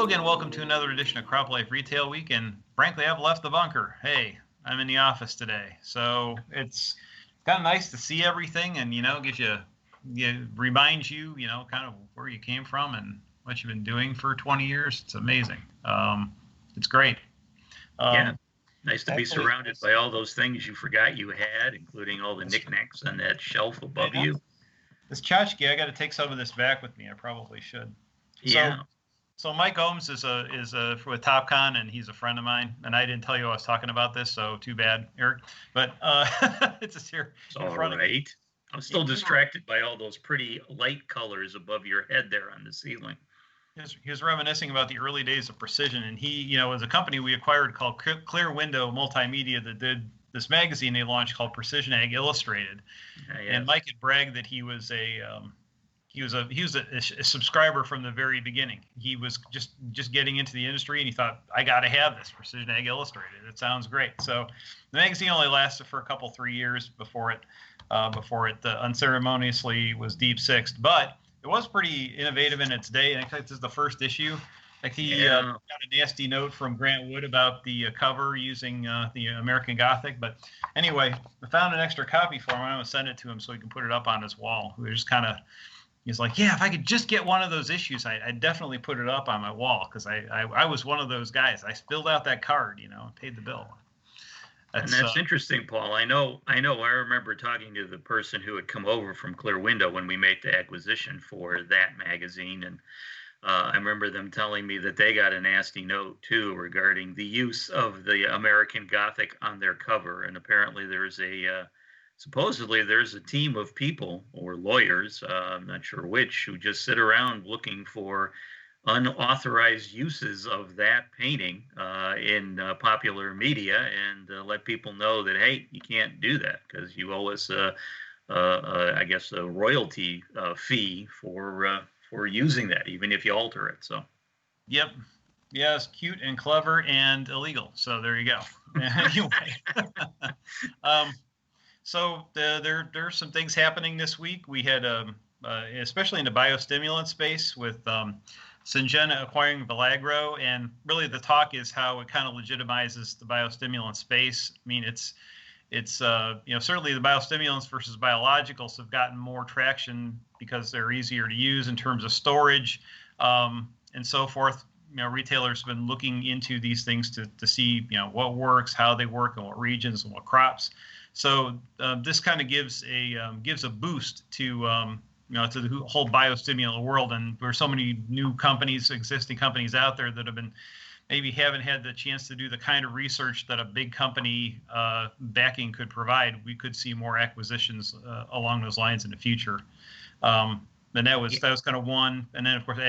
Hello again, welcome to another edition of CropLife Retail Week, and frankly, I've left the bunker. Hey, I'm in the office today, so it's kind of nice to see everything, and gives reminds you, kind of where you came from and what you've been doing for 20 years. It's amazing. It's great. Yeah, nice to be surrounded by all those things you forgot you had, including all the knickknacks on that shelf above you. This tchotchke, I got to take some of this back with me. I probably should. Yeah. So Mike Ohms is with TopCon, and he's a friend of mine. And I didn't tell you I was talking about this, so too bad, Eric. But it's just here. It's all right. I'm still distracted by all those pretty light colors above your head there on the ceiling. He was reminiscing about the early days of Precision, and he, was a company we acquired called Clear Window Multimedia that did this magazine they launched called Precision Ag Illustrated. Yeah. And Mike had bragged that he was a subscriber from the very beginning. He was just getting into the industry, and he thought, I got to have this Precision Ag Illustrated. It sounds great. So the magazine only lasted for a 3 years before it unceremoniously was deep-sixed, but it was pretty innovative in its day. And I think this is the first issue. Like he got a nasty note from Grant Wood about the cover using the American Gothic. But anyway, I found an extra copy for him. I'm going to send it to him so he can put it up on his wall. He's like, yeah, if I could just get one of those issues, I'd definitely put it up on my wall, because I was one of those guys. I filled out that card, and paid the bill. That's interesting, Paul. I know. I remember talking to the person who had come over from Clear Window when we made the acquisition for that magazine, and I remember them telling me that they got a nasty note too regarding the use of the American Gothic on their cover, and apparently supposedly there's a team of people or lawyers, I'm not sure which, who just sit around looking for unauthorized uses of that painting in popular media, and let people know that, hey, you can't do that because you owe us I guess a royalty fee for using that, even if you alter it. So yep. Yeah, it's cute and clever and illegal. So there you go. Anyway. So there's some things happening this week. We had, especially in the biostimulant space, with Syngenta acquiring Valagro, and really the talk is how it kind of legitimizes the biostimulant space. I mean, it's certainly the biostimulants versus biologicals have gotten more traction because they're easier to use in terms of storage, and so forth. Retailers have been looking into these things to see what works, how they work, and what regions and what crops. So this kind of gives a boost to to the whole biostimulant world, and there's so many new companies, existing companies out there that maybe haven't had the chance to do the kind of research that a big company backing could provide. We could see more acquisitions along those lines in the future. And that was kind of one. And then of course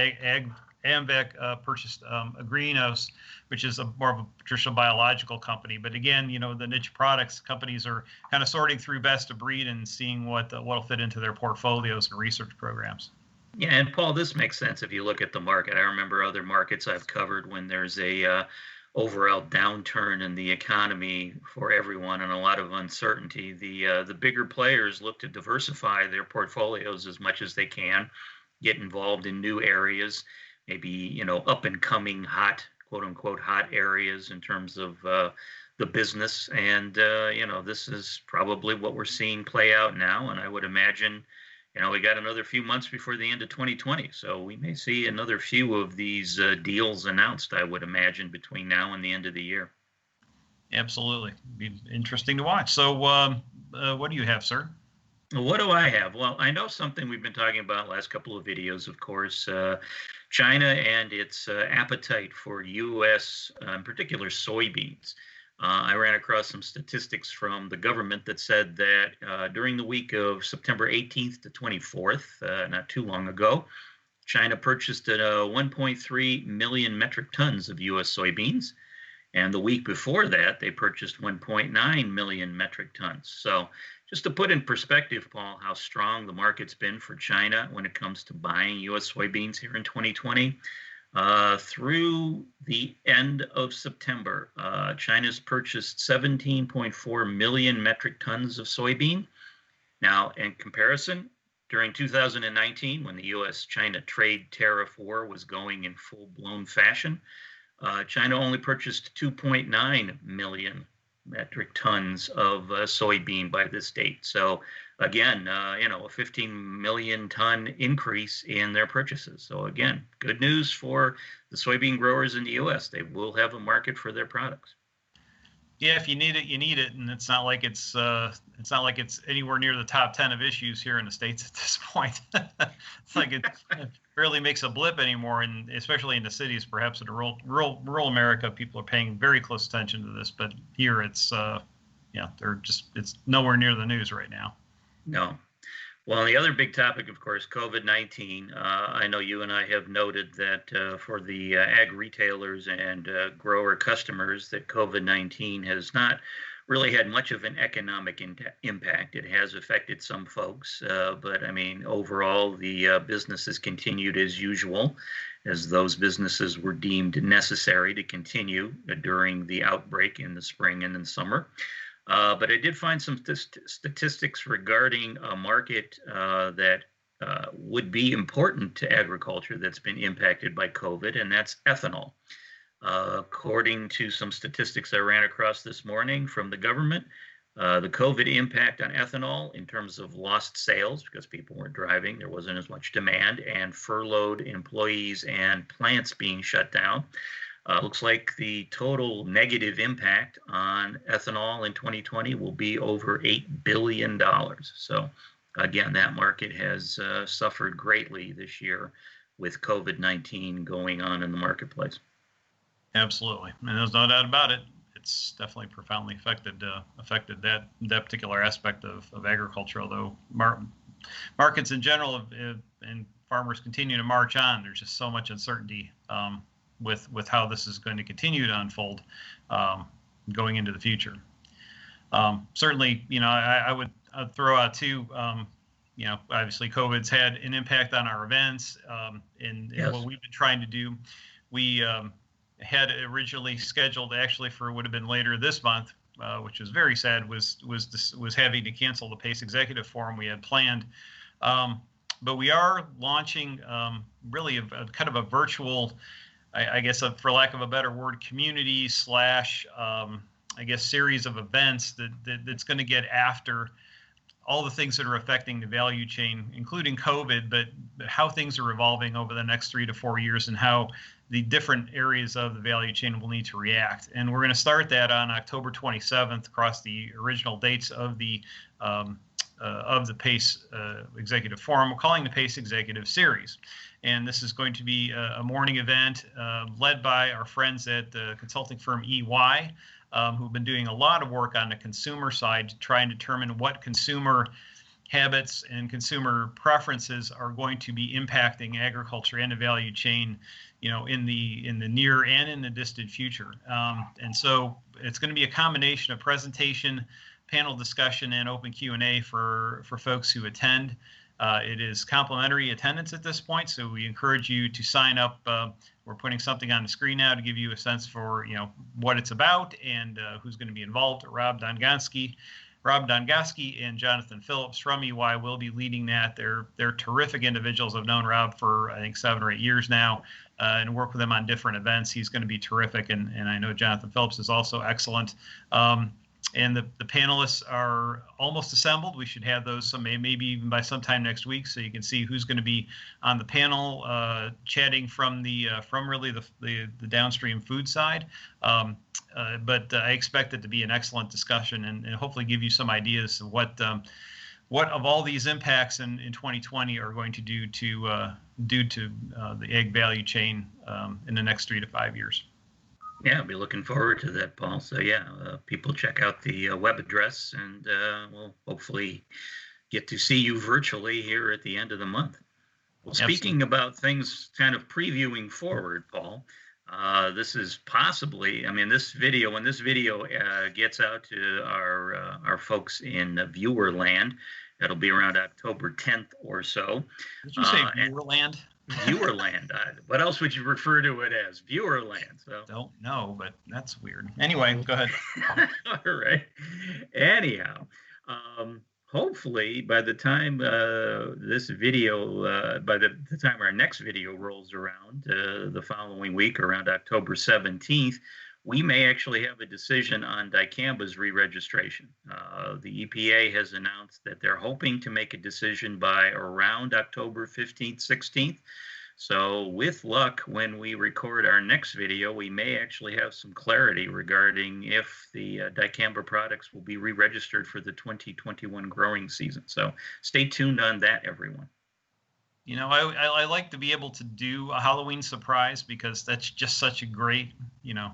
AMVAC purchased Agrinos, which is more of a traditional biological company. But again, the niche products companies are kind of sorting through best of breed and seeing what'll fit into their portfolios and research programs. Yeah, and Paul, this makes sense if you look at the market. I remember other markets I've covered when there's a overall downturn in the economy for everyone and a lot of uncertainty. The bigger players look to diversify their portfolios as much as they can, get involved in new areas, maybe up and coming hot, quote unquote, hot areas in terms of the business. And this is probably what we're seeing play out now. And I would imagine we got another few months before the end of 2020, so we may see another few of these deals announced, I would imagine, between now and the end of the year. Absolutely. Be interesting to watch. So what do you have, sir? What do I have? Well, I know something we've been talking about last couple of videos, of course, China and its appetite for U.S., in particular, soybeans. I ran across some statistics from the government that said that during the week of September 18th to 24th, not too long ago, China purchased 1.3 million metric tons of U.S. soybeans. And the week before that, they purchased 1.9 million metric tons. So just to put in perspective, Paul, how strong the market's been for China when it comes to buying U.S. soybeans here in 2020, through the end of September, China's purchased 17.4 million metric tons of soybean. Now, in comparison, During 2019, when the U.S.-China trade tariff war was going in full-blown fashion, China only purchased 2.9 million metric tons of soybean by this date. So again, a 15 million ton increase in their purchases. So again, good news for the soybean growers in the U.S. They will have a market for their products. Yeah, if you need it, you need it, and it's not like it's anywhere near the top 10 of issues here in the States at this point. It's like it barely makes a blip anymore, and especially in the cities, perhaps in rural America, people are paying very close attention to this. But here, it's it's nowhere near the news right now. No. Well, the other big topic, of course, COVID-19. I know you and I have noted that for the ag retailers and grower customers, that COVID-19 has not really had much of an economic impact. It has affected some folks, but I mean, overall, the business has continued as usual, as those businesses were deemed necessary to continue during the outbreak in the spring and in the summer. But I did find some statistics regarding a market that would be important to agriculture that's been impacted by COVID, and that's ethanol. According to some statistics I ran across this morning from the government, the COVID impact on ethanol in terms of lost sales, because people weren't driving, there wasn't as much demand, and furloughed employees and plants being shut down. Looks like the total negative impact on ethanol in 2020 will be over $8 billion. So again, that market has suffered greatly this year with COVID-19 going on in the marketplace. Absolutely, and there's no doubt about it. It's definitely profoundly affected that particular aspect of agriculture. Although markets in general and farmers continue to march on, there's just so much uncertainty with how this is going to continue to unfold going into the future. Certainly, I'd throw out too. Obviously, COVID's had an impact on our events and what we've been trying to do. We had originally scheduled actually for would have been later this month, which was very sad, was having to cancel the PACE Executive Forum we had planned. But we are launching really a kind of a virtual, I guess, for lack of a better word, community / series of events that's going to get after all the things that are affecting the value chain, including COVID, but how things are evolving over the next 3 to 4 years and how the different areas of the value chain will need to react. And we're going to start that on October 27th across the original dates of the PACE Executive Forum. We're calling the PACE Executive Series. And this is going to be a morning event led by our friends at the consulting firm EY, who've been doing a lot of work on the consumer side to try and determine what consumer habits and consumer preferences are going to be impacting agriculture and the value chain, in the near and in the distant future. And so it's going to be a combination of presentation, panel discussion, and open Q&A for folks who attend. It is complimentary attendance at this point, so we encourage you to sign up. We're putting something on the screen now to give you a sense for what it's about and who's going to be involved. Rob Dongoski and Jonathan Phillips from EY will be leading that. They're terrific individuals. I've known Rob for I think 7 or 8 years now, and work with him on different events. He's going to be terrific, and I know Jonathan Phillips is also excellent. And the panelists are almost assembled. We should have those maybe even by sometime next week, so you can see who's going to be on the panel chatting from really the downstream food side. But I expect it to be an excellent discussion and hopefully give you some ideas of what of all these impacts in 2020 are going to do to the egg value chain in the next 3 to 5 years. Yeah, I'll be looking forward to that, Paul. So people check out the web address, and we'll hopefully get to see you virtually here at the end of the month. Well, speaking about things kind of previewing forward, Paul, this is possibly, when this video gets out to our folks in viewer land, that'll be around October 10th or so. Did you say viewer land? Viewerland. What else would you refer to it as? Viewerland. So. Don't know, but that's weird. Anyway, go ahead. All right. Anyhow, hopefully by the time this video, by the time our next video rolls around the following week, around October 17th, we may actually have a decision on dicamba's re-registration. The EPA has announced that they're hoping to make a decision by around October 15th, 16th. So with luck, when we record our next video, we may actually have some clarity regarding if the dicamba products will be re-registered for the 2021 growing season. So stay tuned on that, everyone. You know, I like to be able to do a Halloween surprise, because that's just such a great,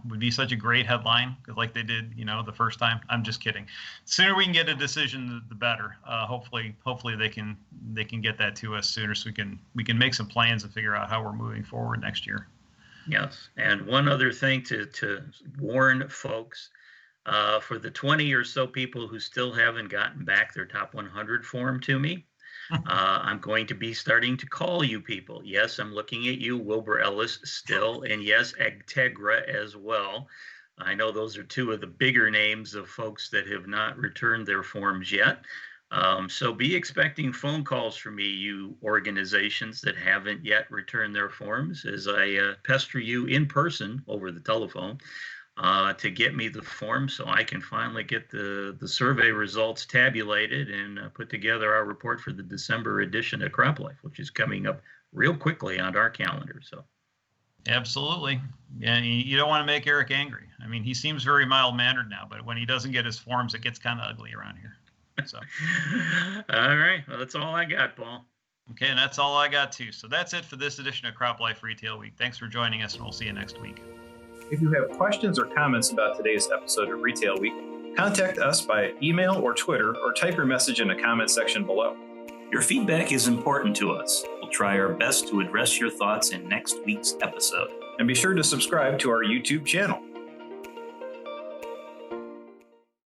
would be such a great headline, like they did, the first time. I'm just kidding. The sooner we can get a decision, the better. Hopefully they can get that to us sooner, so we can make some plans and figure out how we're moving forward next year. Yes, and one other thing to warn folks, for the 20 or so people who still haven't gotten back their top 100 form to me, I'm going to be starting to call you people. Yes, I'm looking at you, Wilbur Ellis still, and yes, Agtegra as well. I know those are two of the bigger names of folks that have not returned their forms yet. So be expecting phone calls from me, you organizations that haven't yet returned their forms, as I pester you in person over the telephone to get me the form, so I can finally get the survey results tabulated and put together our report for the December edition of CropLife, which is coming up real quickly on our calendar. So, absolutely, yeah. You don't want to make Eric angry. I mean, he seems very mild-mannered now, but when he doesn't get his forms, it gets kind of ugly around here. So, all right, well, that's all I got, Paul. Okay, and that's all I got too. So that's it for this edition of CropLife Retail Week. Thanks for joining us, and we'll see you next week. If you have questions or comments about today's episode of Retail Week, contact us by email or Twitter, or type your message in the comment section below. Your feedback is important to us. We'll try our best to address your thoughts in next week's episode. And be sure to subscribe to our YouTube channel.